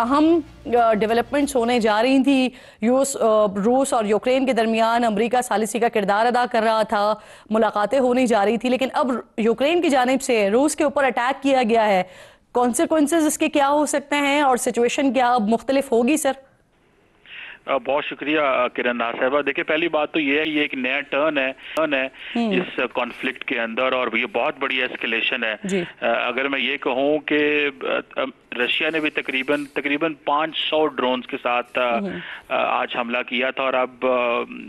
अहम डेवलपमेंट्स होने जा रही थी। रूस और यूक्रेन के दरमियान अमेरिका सालिसी का किरदार अदा कर रहा था, मुलाकातें होने जा रही थी, लेकिन अब यूक्रेन की जानिब से रूस के ऊपर अटैक किया गया है। कॉन्सिक्वेंसेस इसके क्या हो सकते हैं और सिचुएशन क्या अब मुख्तलिफ होगी सर? बहुत शुक्रिया किरण साहबा। देखिए, पहली बात तो ये है, ये एक नया टर्न है इस कॉन्फ्लिक्ट के अंदर और ये बहुत बड़ी एस्केलेशन है। अगर मैं ये कहूँ कि रशिया ने भी तकरीबन 500 ड्रोन्स के साथ आज हमला किया था और अब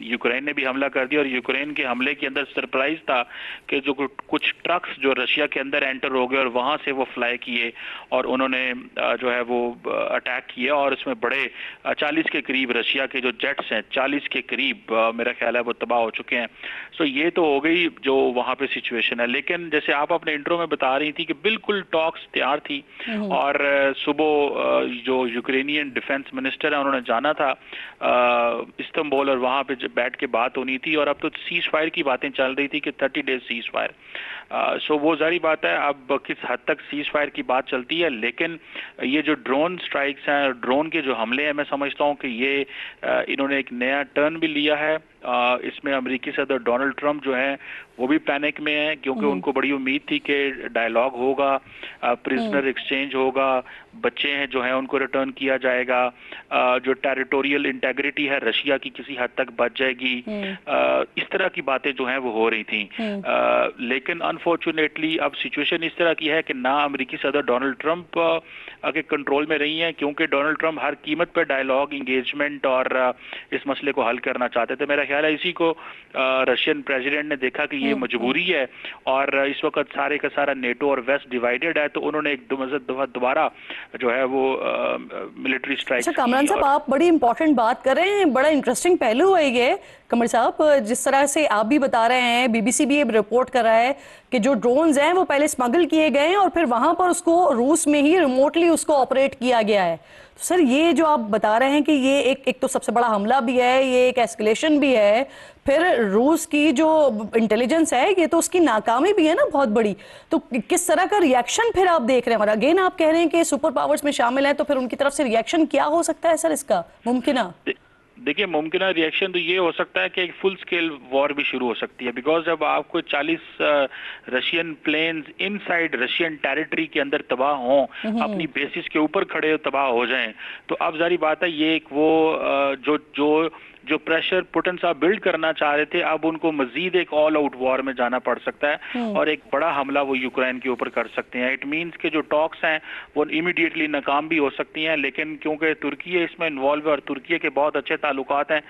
यूक्रेन ने भी हमला कर दिया। और यूक्रेन के हमले के अंदर सरप्राइज था कि जो कुछ ट्रक्स जो रशिया के अंदर एंटर हो गए और वहां से वो फ्लाई किए और उन्होंने जो है वो अटैक किया और इसमें बड़े 40 के करीब रशिया के जो जेट्स हैं 40 के करीब मेरा ख्याल है वो तबाह हो चुके हैं। सो ये तो हो गई जो वहां पे सिचुएशन है। लेकिन जैसे आप अपने इंट्रो में बता रही थी कि बिल्कुल टॉक्स तैयार थी और सुबह जो यूक्रेनियन डिफेंस मिनिस्टर है उन्होंने जाना था इस्तांबुल और वहां पे बैठ के बात होनी थी और अब तो सीज फायर की बातें चल रही थी कि 30 डेज सीज फायर। सो वो जारी बात है अब किस हद तक सीज फायर की बात चलती है। लेकिन ये जो ड्रोन स्ट्राइक्स हैं, ड्रोन के जो हमले हैं, मैं समझता हूँ कि ये इन्होंने एक नया टर्न भी लिया है। इसमें अमेरिकी सदर डोनाल्ड ट्रंप जो हैं वो भी पैनिक में हैं क्योंकि उनको बड़ी उम्मीद थी कि डायलॉग होगा, प्रिजनर एक्सचेंज होगा, बच्चे हैं जो हैं उनको रिटर्न किया जाएगा, जो टेरिटोरियल इंटेग्रिटी है रशिया की किसी हद तक बच जाएगी। इस तरह की बातें जो हैं वो हो रही थी। लेकिन अनफॉर्चुनेटली अब सिचुएशन इस तरह की है कि ना अमेरिकी सदर डोनाल्ड ट्रंप के कंट्रोल में रही हैं क्योंकि डोनाल्ड ट्रंप हर कीमत पर डायलॉग, इंगेजमेंट और इस मसले को हल करना चाहते थे। मेरा ख्याल है इसी को रशियन प्रेसिडेंट ने देखा कि ये मजबूरी है और इस वक्त सारे का सारा नेटो और वेस्ट डिवाइडेड है, तो उन्होंने एक दोबारा जो है वो मिलिट्री स्ट्राइक। अच्छा कामरान साहब, आप बड़ी इंपॉर्टेंट बात कर रहे हैं, बड़ा इंटरेस्टिंग पहलू है ये कमर साहब। जिस तरह से आप भी बता रहे हैं, बीबीसी भी रिपोर्ट कर रहा है कि जो ड्रोन्स हैं वो पहले स्मगल किए गए हैं और फिर वहां पर उसको रूस में ही रिमोटली उसको ऑपरेट किया गया है। तो सर ये जो आप बता रहे हैं कि ये एक तो सबसे बड़ा हमला भी है, ये एक एस्केलेशन भी है, फिर रूस की जो इंटेलिजेंस है ये तो उसकी नाकामी भी है ना बहुत बड़ी। तो किस तरह का रिएक्शन फिर आप देख रहे हैं? और अगेन आप कह रहे हैं कि सुपर पावर्स में शामिल है, तो फिर उनकी तरफ से रिएक्शन क्या हो सकता है सर इसका मुमकिन? देखिए, मुमकिन रिएक्शन तो ये हो सकता है कि एक फुल स्केल वॉर भी शुरू हो सकती है। बिकॉज जब आपको 40 Russian planes inside Russian territory के अंदर तबाह हों, अपनी बेसिस के ऊपर खड़े तबाह हो जाएं, तो अब जारी बात है ये एक वो जो प्रेशर पुतिन साहब बिल्ड करना चाह रहे थे, अब उनको मजीद एक ऑल आउट वॉर में जाना पड़ सकता है और एक बड़ा हमला वो यूक्रेन के ऊपर कर सकते हैं। इट मींस के जो टॉक्स हैं वो इमीडिएटली नाकाम भी हो सकती हैं। लेकिन क्योंकि तुर्की इसमें इन्वॉल्व है और तुर्की के बहुत अच्छे ताल्लुकात हैं,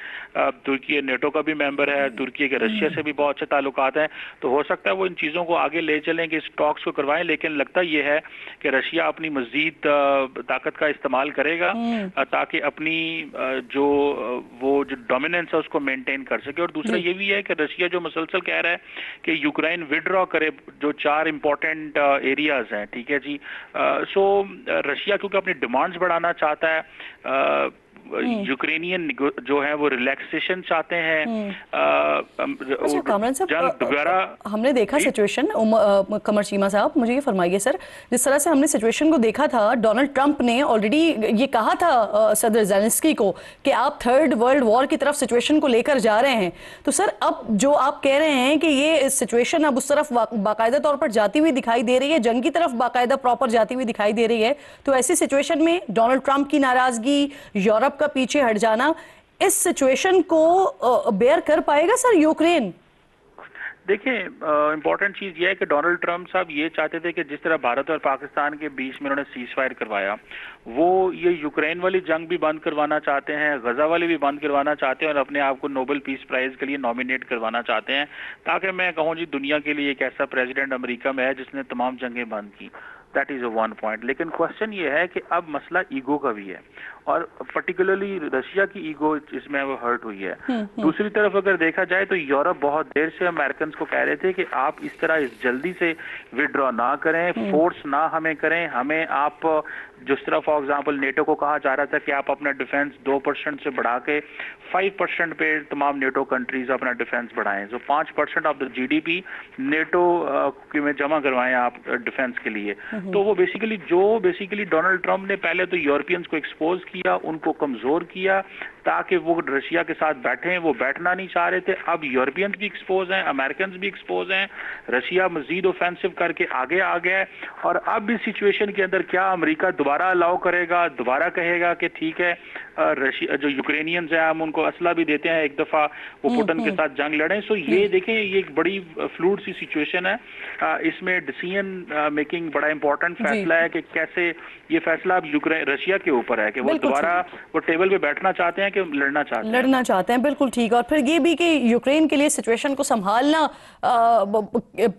तुर्की नेटो का भी मेंबर है, तुर्की के रशिया से भी बहुत अच्छे ताल्लुकात हैं, तो हो सकता है वो इन चीज़ों को आगे ले चलेंगे, इस टॉक्स को करवाएं। लेकिन लगता ये है कि रशिया अपनी मजीद ताकत का इस्तेमाल करेगा ताकि अपनी जो डोमिनेंस है उसको मेंटेन कर सके। और दूसरा ये भी है कि रशिया जो मुसलसल कह रहा है कि यूक्रेन विड्रॉ करे जो 4 इंपॉर्टेंट एरियाज हैं, ठीक है जी। सो रशिया क्योंकि अपनी डिमांड्स बढ़ाना चाहता है, यूक्रेनियन जो है वो रिलैक्सेशन चाहते हैं। अच्छा कामरान साहब, हमने देखा सिचुएशन, कमर चीमा साहब मुझे ये फरमाइए सर, जिस तरह से हमने सिचुएशन को देखा था, डोनाल्ड ट्रंप ने ऑलरेडी ये कहा था सदर ज़ेलेंस्की को कि आप थर्ड वर्ल्ड वॉर की तरफ सिचुएशन को लेकर जा रहे हैं। तो सर अब जो आप कह रहे हैं कि ये सिचुएशन अब उस तरफ बाकायदा तौर पर जाती हुई दिखाई दे रही है, जंग की तरफ बाकायदा प्रॉपर जाती हुई दिखाई दे रही है, तो ऐसी सिचुएशन में डोनाल्ड ट्रंप की नाराजगी, यूरोप का पीछे हट जाना, इस सिचुएशन को बेयर कर पाएगा सर यूक्रेन? देखिए, इंपॉर्टेंट चीज ये है कि डोनाल्ड ट्रंप साहब ये चाहते थे कि जिस तरह भारत और पाकिस्तान के बीच में उन्होंने सीज फायर करवाया, वो ये यूक्रेन वाली जंग भी बंद करवाना चाहते हैं, गजा वाली भी बंद करवाना चाहते हैं और अपने आप को नोबेल पीस प्राइज के लिए नॉमिनेट करवाना चाहते हैं, ताकि मैं कहूँ जी दुनिया के लिए एक ऐसा प्रेसिडेंट अमेरिका में है जिसने तमाम जंगें बंद की। That is one point. लेकिन क्वेश्चन ये है कि अब मसला ईगो का भी है और पर्टिकुलरली रशिया की ईगो इसमें वो हर्ट हुई है। दूसरी तरफ अगर देखा जाए तो यूरोप बहुत देर से अमेरिकन को कह रहे थे कि आप इस तरह इस जल्दी से विड्रॉ ना करें, फोर्स ना हमें करें, हमें आप जिस तरह फॉर एग्जांपल नेटो को कहा जा रहा था कि आप अपना डिफेंस 2% से बढ़ा के 5% पे तमाम नेटो कंट्रीज अपना डिफेंस बढ़ाएं, जो 5% ऑफ द जीडीपी नेटो में जमा करवाएं आप डिफेंस के लिए। तो वो बेसिकली डोनाल्ड ट्रंप ने पहले तो यूरोपियंस को एक्सपोज किया, उनको कमजोर किया ताकि वो रशिया के साथ बैठे। वो बैठना नहीं चाह रहे थे। अब यूरोपियंस भी एक्सपोज हैं, अमेरिकन भी एक्सपोज हैं, रशिया मजीद ऑफेंसिव करके आगे आ गया है। और अब इस सिचुएशन के अंदर क्या अमेरिका दोबारा अलाउ करेगा, दोबारा कहेगा कि ठीक है रशिया जो यूक्रेनियंस हैं हम उनको असला भी देते हैं, एक दफा वो पुतिन के साथ जंग लड़ें। सो ये देखें, ये एक बड़ी फ्लूइड सी सिचुएशन है। इसमें डिसीजन मेकिंग बड़ा इंपॉर्टेंट फैसला है कि कैसे ये फैसला अब रशिया के ऊपर है कि वो दोबारा वो टेबल पे बैठना चाहते हैं कि लड़ना चाहते हैं। बिल्कुल ठीक। और फिर ये भी कि यूक्रेन के लिए सिचुएशन को संभालना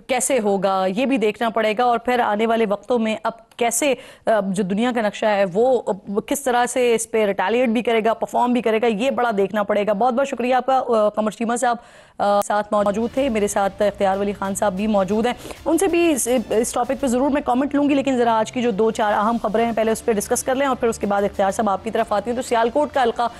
कैसे होगा ये भी देखना पड़ेगा। और फिर आने वाले वक्तों में अब कैसे जो दुनिया का नक्शा है वो किस तरह से इस पे रिटेलिएट भी करेगा, परफॉर्म भी करेगा, ये बड़ा देखना पड़ेगा। बहुत बहुत शुक्रिया आपका। कमर चीमा साहब साथ मौजूद थे, मेरे साथ इख्तियार वली खान साहब भी मौजूद हैं। उनसे भी इस टॉपिक पे ज़रूर मैं कमेंट लूँगी, लेकिन ज़रा आज की जो 2-4 अहम खबरें हैं पहले उस पर डिस्कस कर लें और फिर उसके बाद इख्तियार साहब आपकी तरफ आती हैं। तो सियालकोट का हल्का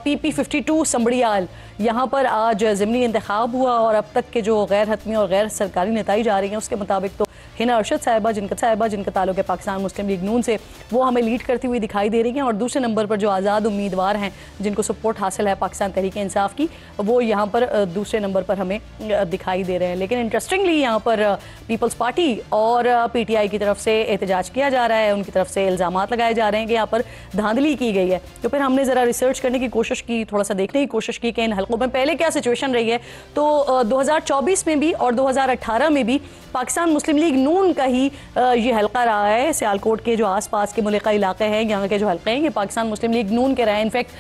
PP52 संबड़ियाल, यहाँ पर आज ज़िमनी इंतखाब हुआ और अब तक के जो गैर हतमी और गैर सरकारी नेताई जा रही हैं उसके मुताबिक तो हिना अरशद साहिबा जिनका ताल्लुक है पाकिस्तान मुस्लिम लीग नून से, वो हमें लीड करती हुई दिखाई दे रही हैं। और दूसरे नंबर पर जो आज़ाद उम्मीदवार हैं जिनको सपोर्ट हासिल है पाकिस्तान तहरीक इंसाफ की, वो यहाँ पर दूसरे नंबर पर हमें दिखाई दे रहे हैं। लेकिन इंटरेस्टिंगली यहाँ पर पीपल्स पार्टी और PTI की तरफ से एहतजाज किया जा रहा है, उनकी तरफ से इल्ज़ामात लगाए जा रहे हैं कि यहाँ पर धांधली की गई है। तो फिर हमने ज़रा रिसर्च करने की कोशिश की, थोड़ा सा देखने की कोशिश की कि इन हल्कों में पहले क्या सिचुएशन रही है। तो 2024 में भी और 2018 में भी पाकिस्तान मुस्लिम लीग नून का ही ये हल्का रहा है। सियालकोट के जो आसपास के मुल्का इलाके हैं, यहाँ के जो हल्के हैं, ये पाकिस्तान मुस्लिम लीग नून के रहे हैं। इनफैक्ट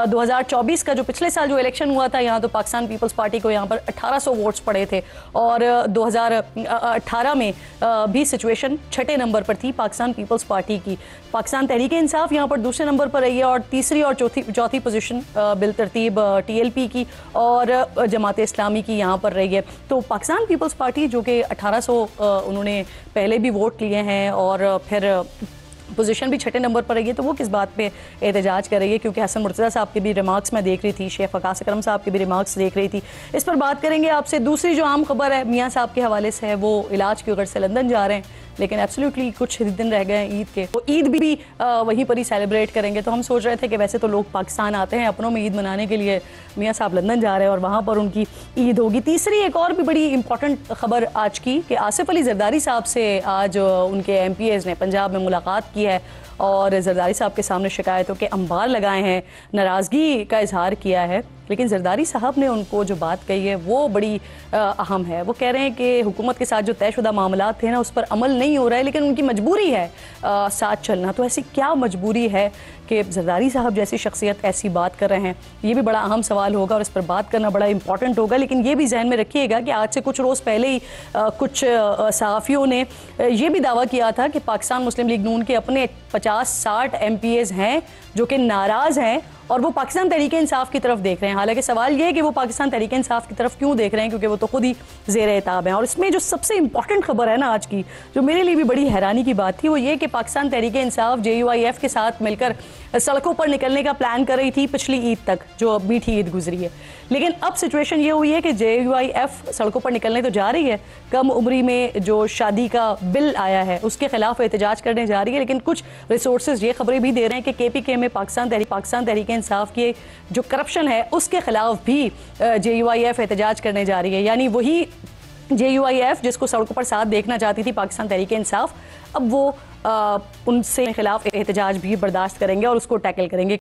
2024 का जो पिछले साल जो इलेक्शन हुआ था, यहाँ तो पाकिस्तान पीपल्स पार्टी को यहाँ पर 1800 वोट्स पड़े थे। और 2018 में भी सिचुएशन 6ठे नंबर पर थी पाकिस्तान पीपल्स पार्टी की। पाकिस्तान तहरीक इंसाफ यहाँ पर दूसरे नंबर पर रही है और तीसरी और चौथी पोजीशन बिल तरतीब TLP की और जमात इस्लामी की यहाँ पर रही है। तो पाकिस्तान पीपल्स पार्टी जो कि 1800 उन्होंने पहले भी वोट लिए हैं और फिर पोजीशन भी 6ठे नंबर पर रही है, तो वो किस बात पे एहतजाज कर रही है? क्योंकि हसन मुर्तज़ा साहब के भी रिमार्क्स मैं देख रही थी, शेख वकास अकरम साहब के भी रिमार्क्स देख रही थी। इस पर बात करेंगे आपसे। दूसरी जो आम खबर है मियाँ साहब के हवाले से है, वो इलाज की गर्ज से लंदन जा रहे हैं, लेकिन एब्सोल्युटली कुछ दिन रह गए हैं ईद के, तो ईद भी वहीं पर ही सेलिब्रेट करेंगे। तो हम सोच रहे थे कि वैसे तो लोग पाकिस्तान आते हैं अपनों में ईद मनाने के लिए, मियाँ साहब लंदन जा रहे हैं और वहाँ पर उनकी ईद होगी। तीसरी एक और भी बड़ी इंपॉर्टेंट खबर आज की कि आसिफ अली जरदारी साहब से आज उनके MPAs ने पंजाब में मुलाकात की है और जरदारी साहब के सामने शिकायतों के अंबार लगाए हैं, नाराज़गी का इजहार किया है। लेकिन जरदारी साहब ने उनको जो बात कही है वो बड़ी अहम है। वो कह रहे हैं कि हुकूमत के साथ जो तयशुदा मामलात थे ना उस पर अमल नहीं हो रहा है, लेकिन उनकी मजबूरी है साथ चलना। तो ऐसी क्या मजबूरी है कि जरदारी साहब जैसी शख्सियत ऐसी बात कर रहे हैं? ये भी बड़ा अहम सवाल होगा और इस पर बात करना बड़ा इंपॉर्टेंट होगा। लेकिन ये भी जहन में रखिएगा कि आज से कुछ रोज़ पहले ही कुछ सहाफ़ियों ने ये भी दावा किया था कि पाकिस्तान मुस्लिम लीग नून के अपने 50-60 MPAs हैं जो कि नाराज़ हैं और वो पाकिस्तान तहरीक इंसाफ की तरफ देख रहे हैं। हालांकि सवाल ये है कि वो पाकिस्तान तहरीक इंसाफ की तरफ क्यों देख रहे हैं, क्योंकि वो तो खुद ही ज़ेर एताब हैं। और इसमें जो सबसे इंपॉर्टेंट खबर है ना आज की, जो मेरे लिए भी बड़ी हैरानी की बात थी, वो ये कि पाकिस्तान तहरीक इंसाफ JUIF के साथ मिलकर सड़कों पर निकलने का प्लान कर रही थी पिछली ईद तक, जो मीठी ईद गुजरी है। लेकिन अब सिचुएशन ये हुई है कि JUIF सड़कों पर निकलने तो जा रही है, कम उम्री में जो शादी का बिल आया है उसके खिलाफ एहतजाज करने जा रही है। लेकिन कुछ रिसोर्सेज ये खबरें भी दे रहे हैं कि KPK में पाकिस्तान तहरीक इंसाफ की जो करप्शन है उसके खिलाफ भी JUIF एहतजाज करने जा रही है। यानी वही JUIF जिसको सड़कों पर साथ देखना चाहती थी पाकिस्तान तहरीक इंसाफ, अब वो उनसे खिलाफ एहतजाज भी बर्दाश्त करेंगे और उसको टैकल करेंगे।